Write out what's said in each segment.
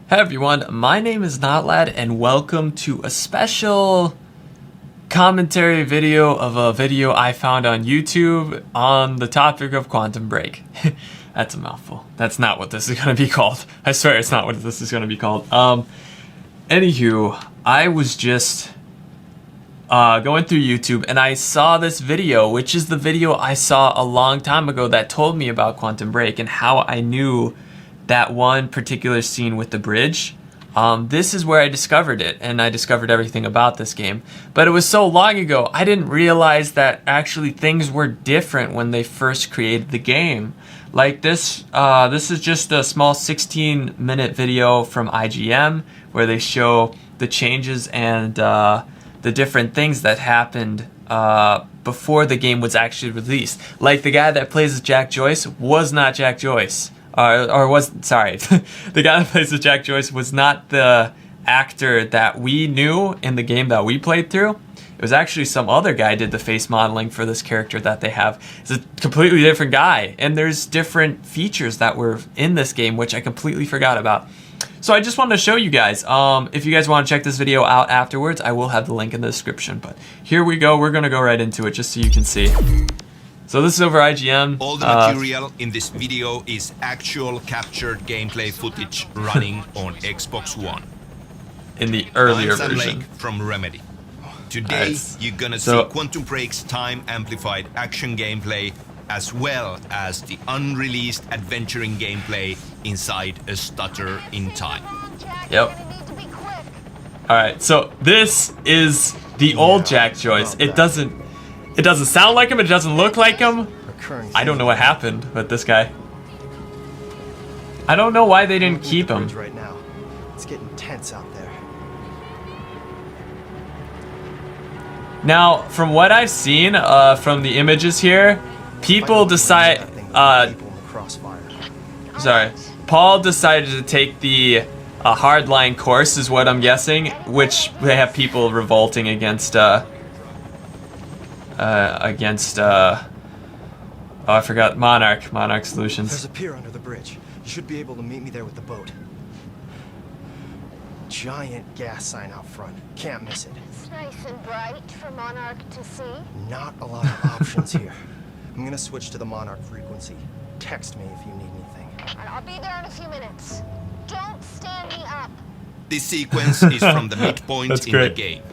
Hey everyone, my name is Notlad and welcome to a special commentary video of a video I found on YouTube on the topic of Quantum Break. That's a mouthful. That's not what this is going to be called. I swear it's not what this is going to be called. Anywho, I was just going through YouTube and I saw this video, which is the video I saw a long time ago that told me about Quantum Break and how I knew that one particular scene with the bridge. This is where I discovered it, and I discovered everything about this game. But it was so long ago, I didn't realize that actually things were different when they first created the game. Like this is just a small 16-minute video from IGN where they show the changes and the different things that happened before the game was actually released. Like the guy that plays as Jack Joyce was not Jack Joyce. The guy that plays as Jack Joyce was not the actor that we knew in the game that we played through. It was actually some other guy did the face modeling for this character that they have. It's a completely different guy, and there's different features that were in this game which I completely forgot about. So I just wanted to show you guys. If you guys want to check this video out afterwards, I will have the link in the description. But here we go. We're gonna go right into it just so you can see. So this is over IGN. All the material in this video is actual captured gameplay footage running on Xbox One. In the earlier I'm Sam version. Lake from Remedy. Today, you're gonna see Quantum Break's time-amplified action gameplay as well as the unreleased adventuring gameplay inside A Stutter in Time. Yep. Alright, so this is the old Jack Joyce. It doesn't sound like him, it doesn't look like him. I don't know what happened with this guy. I don't know why they didn't keep him. Right now. It's getting tense out there. Now, from what I've seen from the images here, people decide Paul decided to take the hardline course is what I'm guessing, which they have people revolting against I forgot Monarch Solutions. There's a pier under the bridge. You should be able to meet me there with the boat. Giant gas sign out front. Can't miss it. It's nice and bright for Monarch to see. Not a lot of options here. I'm gonna switch to the Monarch frequency. Text me if you need anything. I'll be there in a few minutes. Don't stand me up. This sequence is from the midpoint in the great. game.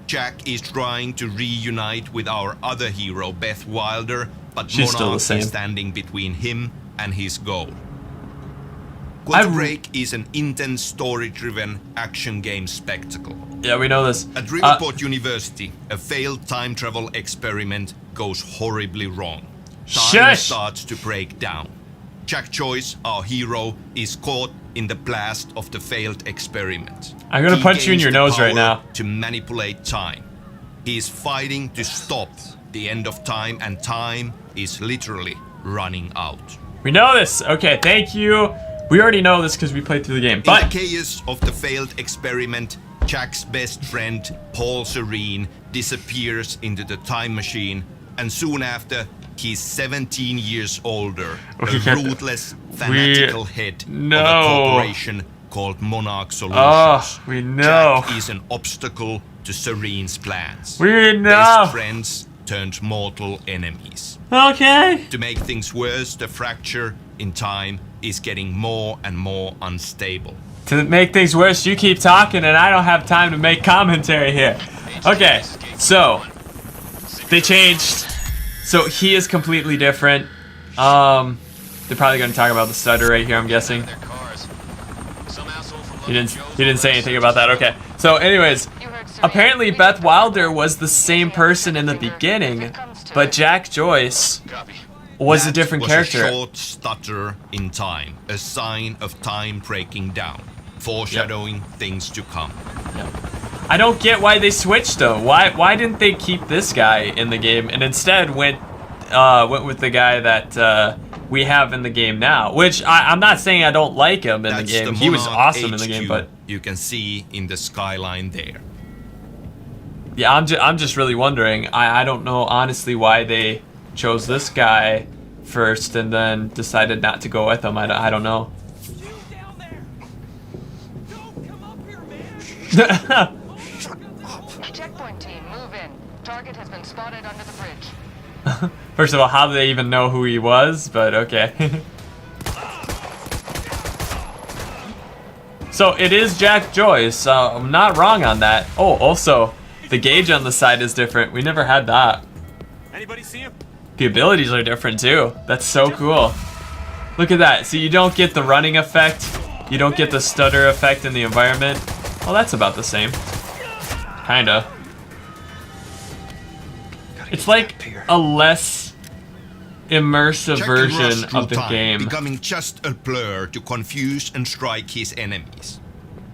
Jack is trying to reunite with our other hero, Beth Wilder, but She's still the Monarch same. is standing between him and his goal. Quantum Break is an intense story-driven action game spectacle. Yeah, we know this. At Riverport University, a failed time travel experiment goes horribly wrong. Time starts to break down. Jack Joyce, our hero, is caught in the blast of the failed experiment. I'm gonna punch you in gains your the nose right power now. to manipulate time. He is fighting to stop the end of time, and time is literally running out. We know this. Okay, thank you. We already know this because we played through the game. In But the chaos of the failed experiment, Jack's best friend, Paul Serene, disappears into the time machine, and soon after, he's 17 years older, a ruthless, fanatical head of a corporation called Monarch Solutions. Oh, we know. Jack is an obstacle to Serene's plans. We know. Best friends turned mortal enemies. Okay. To make things worse, the fracture in time is getting more and more unstable. To make things worse, you keep talking and I don't have time to make commentary here. Okay, so they changed. So he is completely different. They're probably going to talk about the stutter right here, I'm guessing. He didn't say anything about that. Okay. So anyways, apparently Beth Wilder was the same person in the beginning, but Jack Joyce was a different character. A short stutter in time, a sign of time breaking down, foreshadowing things to come. I don't get why they switched though. Why didn't they keep this guy in the game and instead went with the guy that we have in the game now? Which I'm not saying I don't like him in the game. He was awesome in the game, but you can see in the skyline there. Yeah, I'm just really wondering. I don't know honestly why they chose this guy first and then decided not to go with him. I don't know. Checkpoint team, move in. Target has been spotted under the bridge. First of all, how do they even know who he was? But okay. So it is Jack Joyce. I'm not wrong on that. Oh, also, the gauge on the side is different. We never had that. Anybody see him? The abilities are different too. That's so cool. Look at that. So you don't get the running effect. You don't get the stutter effect in the environment. Well, that's about the same. Kinda. It's like a less immersive Jack can rush version through of the time, game. becoming just a blur to confuse and strike his enemies.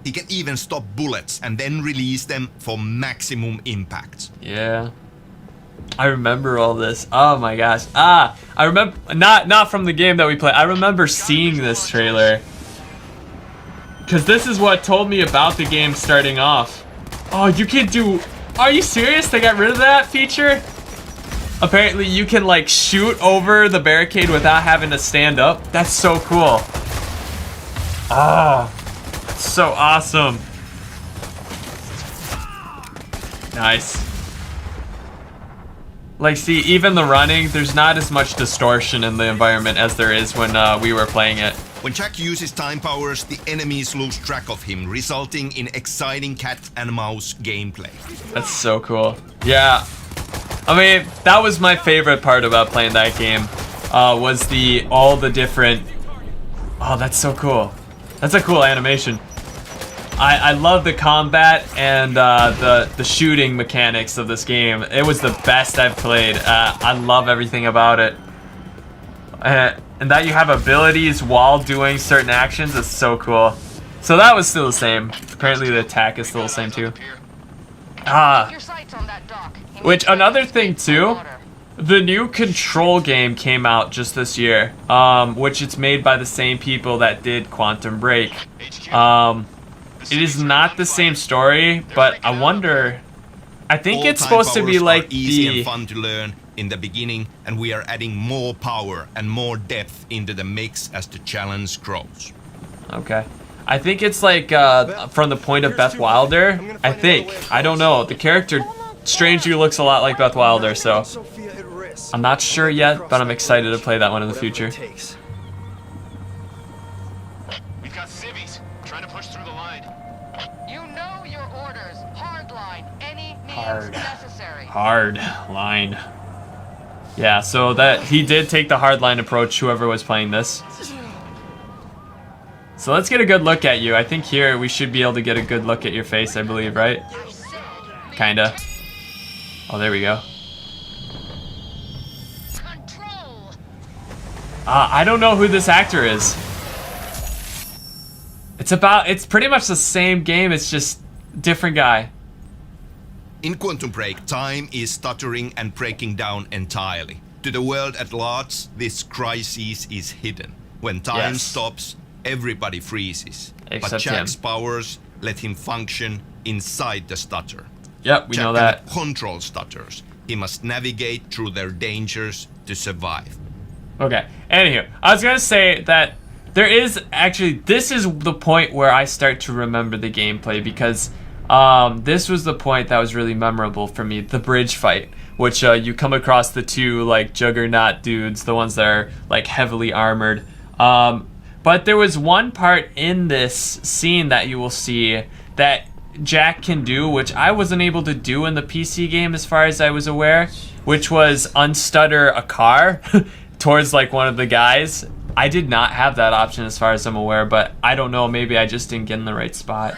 He can even stop bullets and then release them for maximum impact. Yeah. I remember all this. Oh my gosh. I remember not from the game that we played. I remember seeing this trailer. Cause this is what told me about the game starting off. Oh, you can do. Are you serious? They got rid of that feature? Apparently you can like shoot over the barricade without having to stand up. That's so cool. Ah, that's so awesome. Nice. Like, see, even the running, there's not as much distortion in the environment as there is when we were playing it. When Jack uses time powers, the enemies lose track of him, resulting in exciting cat and mouse gameplay. That's so cool. Yeah. I mean, that was my favorite part about playing that game, was all the different... Oh, that's so cool. That's a cool animation. I love the combat and the shooting mechanics of this game. It was the best I've played. I love everything about it. And that you have abilities while doing certain actions is so cool. So that was still the same. Apparently the attack is still the same too. Your sights on that dock. Which, another thing too, the new Control game came out just this year, which it's made by the same people that did Quantum Break. It is not the same story, but I wonder. I think it's supposed to be like easy and fun to learn in the beginning, and we are adding more power and more depth into the mix as the challenge grows. Okay. I think it's like from the point of Beth Wilder. I think. I don't know. The character strangely looks a lot like Beth Wilder, so I'm not sure yet, but I'm excited to play that one in the future. We've got civvies trying to push through the line. You know your orders. Hard line. Any means Hard. necessary. Hard line. Yeah, so that he did take the hard line approach, whoever was playing this. So let's get a good look at you. I think here we should be able to get a good look at your face, I believe, right? Kinda. Oh, there we go. Control. I don't know who this actor is. It's pretty much the same game, it's just different guy. In Quantum Break, time is stuttering and breaking down entirely. To the world at large, this crisis is hidden. When time Yes. stops, everybody freezes. But Except Jack's him. powers let him function inside the stutter. Yep, we Jack know that. cannot control stutters. He must navigate through their dangers to survive. Okay, anywho, I was gonna say that there is actually, this is the point where I start to remember the gameplay, because this was the point that was really memorable for me, the bridge fight, which you come across the two like juggernaut dudes, the ones that are like heavily armored. But there was one part in this scene that you will see that Jack can do, which I wasn't able to do in the PC game as far as I was aware, which was unstutter a car towards like one of the guys. I did not have that option as far as I'm aware, but I don't know, maybe I just didn't get in the right spot.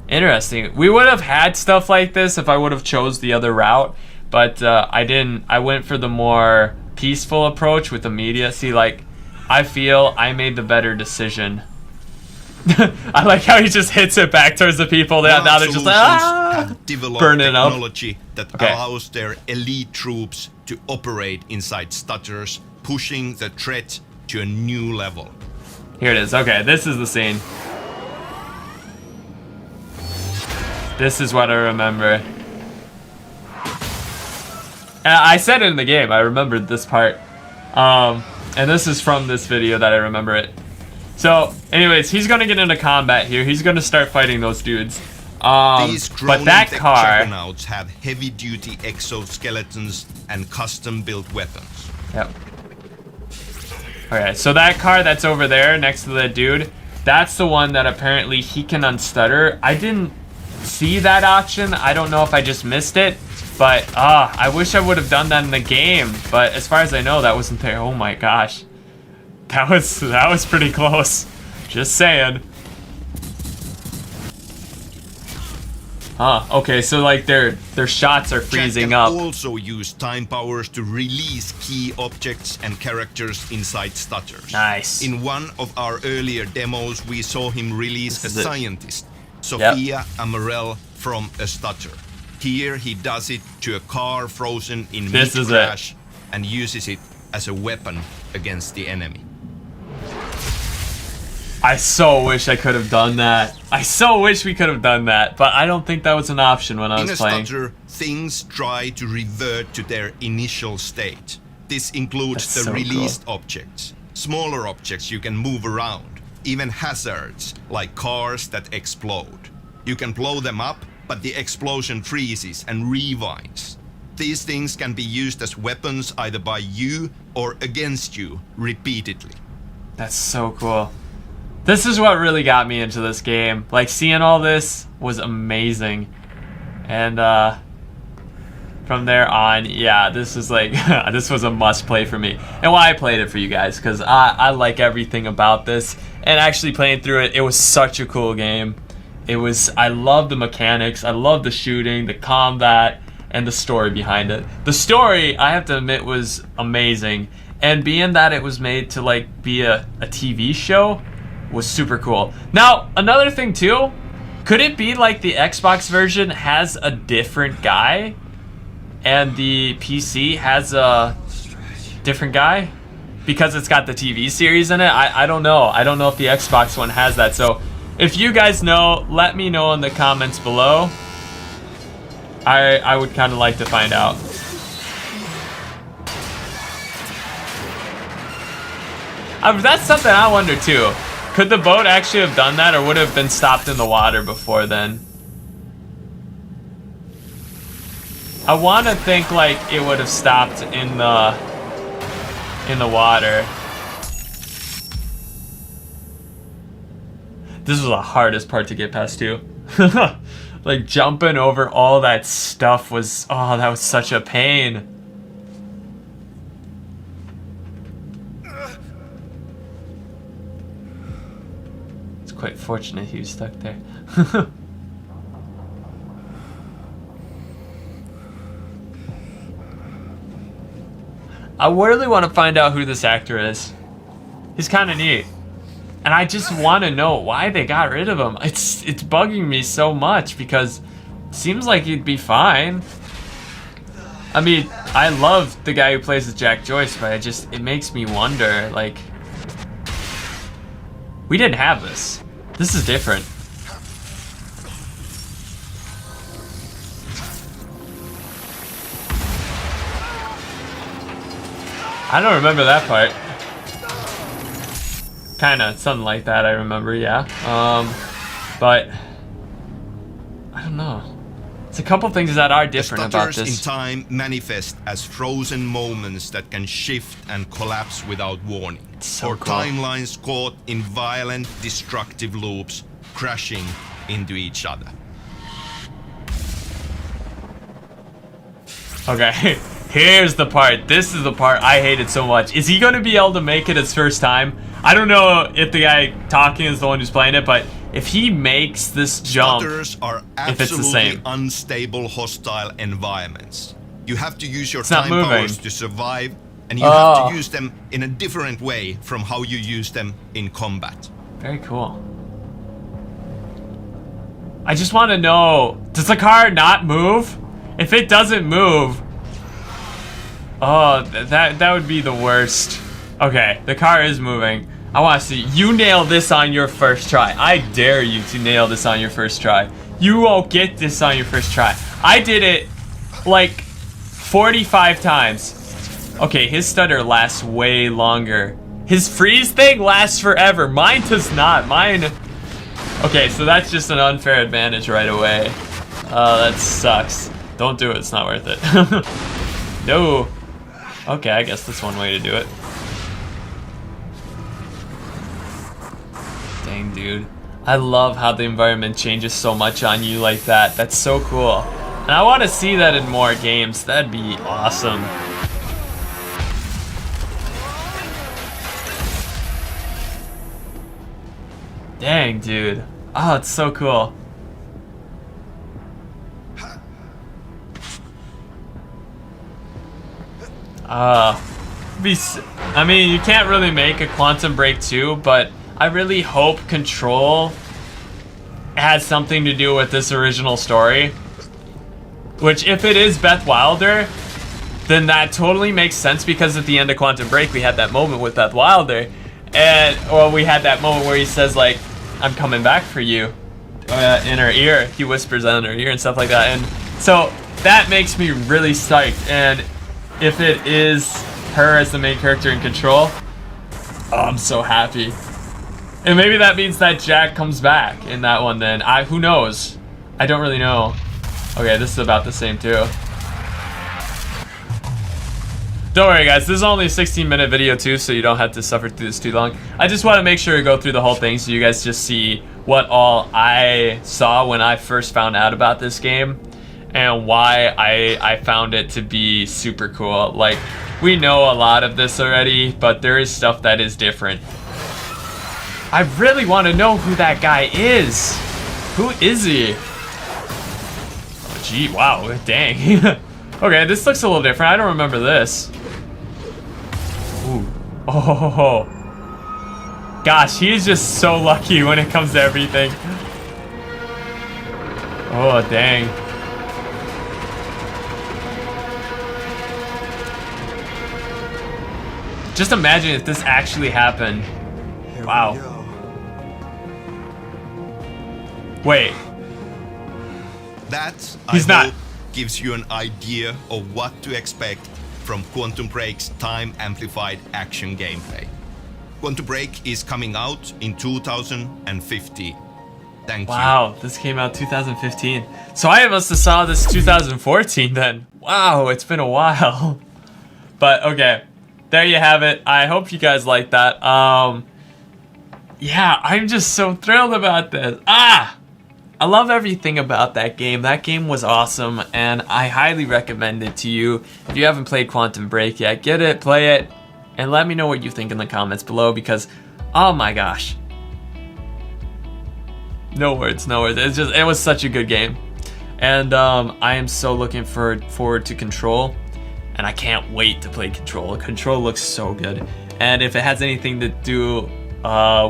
Interesting. We would have had stuff like this if I would have chose the other route, but I didn't. I went for the more peaceful approach with the media. See, like, I feel I made the better decision. I like how he just hits it back towards the people. Now they're just like, Have developed burning up. technology that Okay. allows their elite troops to operate inside stutters, pushing the threat to a new level. Here it is. Okay, this is the scene. This is what I remember. And I said it in the game. I remembered this part. And this is from this video that I remember it. So, anyways, he's gonna get into combat here. He's gonna start fighting those dudes. These But that Cronentech car... juggernauts have heavy-duty exoskeletons and custom-built weapons. Yep. Okay, so that car that's over there next to the dude, that's the one that apparently he can unstutter. I didn't see that option. I don't know if I just missed it, but I wish I would have done that in the game. But as far as I know, that wasn't there. Oh my gosh, that was pretty close. Just saying. Okay, so like their shots are freezing Jack up. can also use time powers to release key objects and characters inside stutters. Nice. In one of our earlier demos, we saw him release a This is it. scientist, Sophia Amorell, from a stutter. Here he does it to a car frozen in This mid is it. crash and uses it as a weapon against the enemy. I so wish I could have done that. I so wish we could have done that, but I don't think that was an option when I In a was playing. stutter, things try to revert to their initial state. This includes That's the so released objects, smaller objects you can move around, even hazards like cars that explode. You can blow them up, but the explosion freezes and rewinds. These things can be used as weapons either by you or against you repeatedly. That's so cool. This is what really got me into this game. Like, seeing all this was amazing. And from there on, yeah, this is like this was a must play for me. And why I played it for you guys, because I like everything about this. And actually playing through it, it was such a cool game. I love the mechanics, I love the shooting, the combat, and the story behind it. The story, I have to admit, was amazing. And being that it was made to like be a TV show was super cool. Now, another thing too, could it be like the Xbox version has a different guy and the PC has a different guy because it's got the TV series in it? I don't know. I don't know if the Xbox one has that. So if you guys know, let me know in the comments below. I would kind of like to find out. That's something I wonder too. Could the boat actually have done that, or would it have been stopped in the water before then? I want to think like it would have stopped in the water. This was the hardest part to get past too. Like jumping over all that stuff was, oh, that was such a pain. Quite fortunate he was stuck there. I really want to find out who this actor is. He's kind of neat. And I just want to know why they got rid of him. It's bugging me so much because it seems like he'd be fine. I mean, I love the guy who plays as Jack Joyce, but it makes me wonder, like, we didn't have this. This is different. I don't remember that part. Kinda, something like that I remember, yeah. But I don't know. It's a couple things that are different about Stutters this. in time manifest as frozen moments that can shift and collapse without warning. So or cool. timelines caught in violent, destructive loops, crashing into each other. Okay, here's the part. This is the part I hated so much. Is he going to be able to make it his first time? I don't know if the guy talking is the one who's playing it, but if he makes this jump, Stutters are if it's the absolutely same. unstable, hostile environments. You have to use your It's not time moving. powers to survive, and you have to use them in a different way from how you use them in combat. Very cool. I just want to know, does the car not move? If it doesn't move, oh, that would be the worst. Okay, the car is moving. I want to see you nail this on your first try. I dare you to nail this on your first try. You won't get this on your first try. I did it like 45 times. Okay, his stutter lasts way longer. His freeze thing lasts forever. Mine does not. Mine... Okay, so that's just an unfair advantage right away. That sucks. Don't do it. It's not worth it. No. Okay, I guess that's one way to do it. Dang, dude. I love how the environment changes so much on you like that. That's so cool. And I want to see that in more games. That'd be awesome. Dang, dude. Oh, it's so cool. I mean, you can't really make a Quantum Break 2, but I really hope Control has something to do with this original story. Which, if it is Beth Wilder, then that totally makes sense, because at the end of Quantum Break, we had that moment with Beth Wilder. And, well, we had that moment where he says, like, I'm coming back for you, in her ear. He whispers that in her ear and stuff like that. And so that makes me really psyched. And if it is her as the main character in Control, oh, I'm so happy. And maybe that means that Jack comes back in that one then. Who knows? I don't really know. Okay, this is about the same too. Don't worry guys, this is only a 16-minute video too, so you don't have to suffer through this too long. I just want to make sure to go through the whole thing so you guys just see what all I saw when I first found out about this game, and why I found it to be super cool. Like, we know a lot of this already, but there is stuff that is different. I really want to know who that guy is. Who is he? Oh, gee, wow, dang. Okay, this looks a little different. I don't remember this. Ooh. Oh. Gosh, he is just so lucky when it comes to everything. Oh, dang. Just imagine if this actually happened. Here Wow. we go. That, Wait. He's I not. hope, gives you an idea of what to expect from Quantum Break's time-amplified action gameplay. Quantum Break is coming out in 2050. Thank you. Wow, this came out 2015. So I must have saw this 2014 then. Wow, it's been a while. But okay, there you have it. I hope you guys like that. Yeah, I'm just so thrilled about this. I love everything about that game. That game was awesome, and I highly recommend it to you. If you haven't played Quantum Break yet, get it, play it, and let me know what you think in the comments below, because, oh my gosh. No words, no words. It was such a good game. And I am so looking forward to Control, and I can't wait to play Control. Control looks so good. And if it has anything to do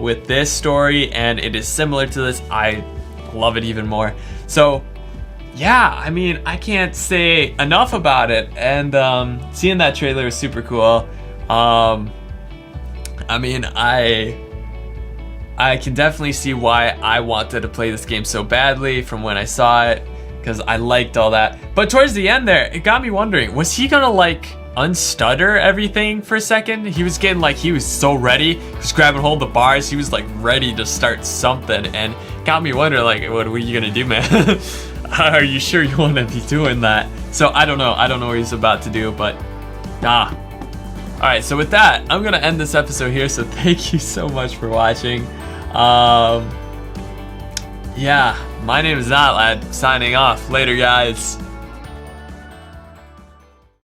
with this story, and it is similar to this, I love it even more. So yeah, I mean, I can't say enough about it. And seeing that trailer was super cool. I mean, I can definitely see why I wanted to play this game so badly from when I saw it, because I liked all that. But towards the end there, it got me wondering, was he gonna like unstutter everything for a second? He was getting like, he was so ready. He was grabbing hold of the bars. He was like ready to start something, and got me wondering, like, what are you gonna do, man? Are you sure you want to be doing that? So I don't know what he's about to do, but alright, so with that, I'm gonna end this episode here. So thank you so much for watching. Yeah, my name is Notlad, signing off. Later, guys.